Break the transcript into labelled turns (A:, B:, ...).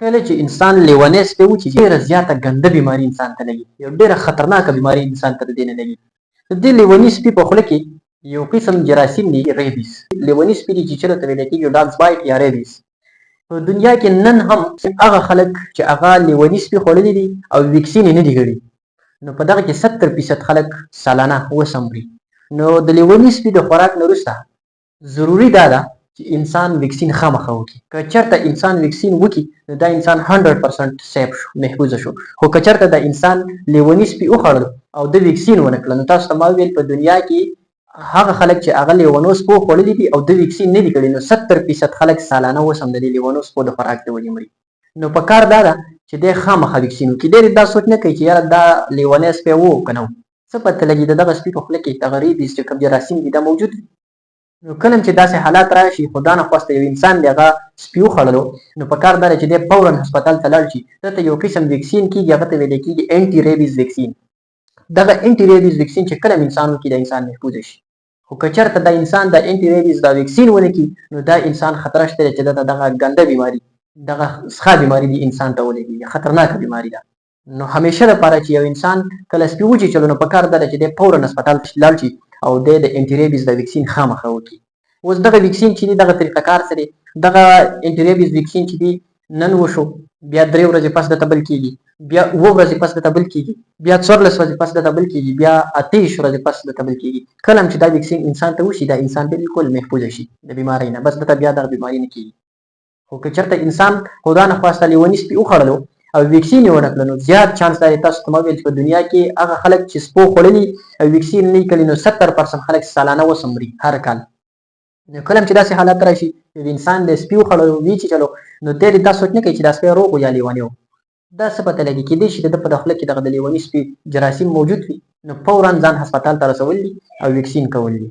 A: کله چې انسان لیونی سپی وچی ډېره زیاته ګنده بیماري انسان ته لګي، یو ډېره خطرناکه بیماري انسان ته د دې نه لګي. د دې لیوني سپي په خوله کې یو قسم جراثیم دی ریبیز. لیوني سپي د چیچلو ته ویل کېږي ډاګز بایټ یا ریبیز. په دنیا کې نن هم هغه خلک چې هغه لیوني سپي خوړلي دي او ویکسین یې نه دي کړي، نو په دغه کې 70% خلک سالانه وسمري. نو د لیوني سپي د خوراک نه وروسته ضروري دا ده چې انسان ویکسین خامخا وکړي. که چېرته انسان ویکسین وکړي نو دا انسان 100% سیف شو، محفوظه شو. خو که چېرته د انسان لیوني سپي وخوړل او د ویکسین ونه کړل، نو تاسو ته ما وویل په دنیا کې هغه خلک چې هغه لیونو سپو خوړلي دي او د ویکسین نه دي کړي، نو 70% خلک سالانه اوس هم د دې لیونو سپو د خوراک له وجې مري. نو په کار دا ده چې دی خامخا ویکسین وکړي. ډېر دا سوچ نه کوي چې یاره دا لیونی سپی و که نه و، څه پته لګي د دغه سپي په خوله کې دغه ریبیز چې کوم جراثیم دي دا موجود دي. نو کله چې داسې حالات راشي، خدا نه خواسته یو انسان دی هغه سپي وخوړلو، نو په کار دا ده چې دی فورا هسپتال ته لاړ شي. دته یو قسم ویکسین کېږي، هغه ته ویلی کېږي اینټي ریبیز ویکسین. دغه اینټي ریبیز ویکسین چې کله انسان وکړي د انسان محفوظه شي. خو که چېرته د انسان د اینټي ریبیز دا ویکسین ونه کړي، نو دا انسان خطره شته چې دته دغه ګنده بیماري، دغه څښا بیماري دي انسان ته ولګېږي، خطرناکه بیماري ده. نو همیشه لپاره چې یو انسان کله سپي وچیچلو، نو په کار دا ده چې دی فورا هسپتال ته لاړ شي او دی د اینټي ریبیز د ویکسین خامخا وکړي. اوس دغه ویکسین چې دی دغه طریقه کار څه دی؟ دغه اینټي ریبیز ویکسین چې دی نن وشو، بیا 3 ورځې پس دته بل کېږي، بیا 7 ورځې پس دته بل کېږي، بیا 14 ورځې پس دته بل کېږي، بیا 28 ورځې پس دته بل کېږي. کله هم چې دا ویکسین انسان ته وشي، دا انسان بالکل محفوظه شي د بیمارۍ نه، بس دته بیا دغه بیماري نه کېږي. خو که چېرته انسان خدا نه خواسته لیوني سپي وخوړلو او ویکسین یې ونه کړه، نو زیات چانس دا دی تاسو ته ما ویل چې په دنیا کې هغه خلک چې سپو خوړلي او ویکسین نه یې کړي، نو 70% خلک سالانه وسمري هر کال. نو کله چې داسې حالات راشي، یو انسان د سپي وخوړلو ویچیچلو، نو دی دا سوچ نه کوي چې دا سپی روغ و یا لیونی و. دا څه پته لګي کېدای شي د ده په خوله کې دغه د لیوني سپي جراثیم موجود وي، نو فورا ځان هسپتال ته رسول دي او ویکسین کول دي.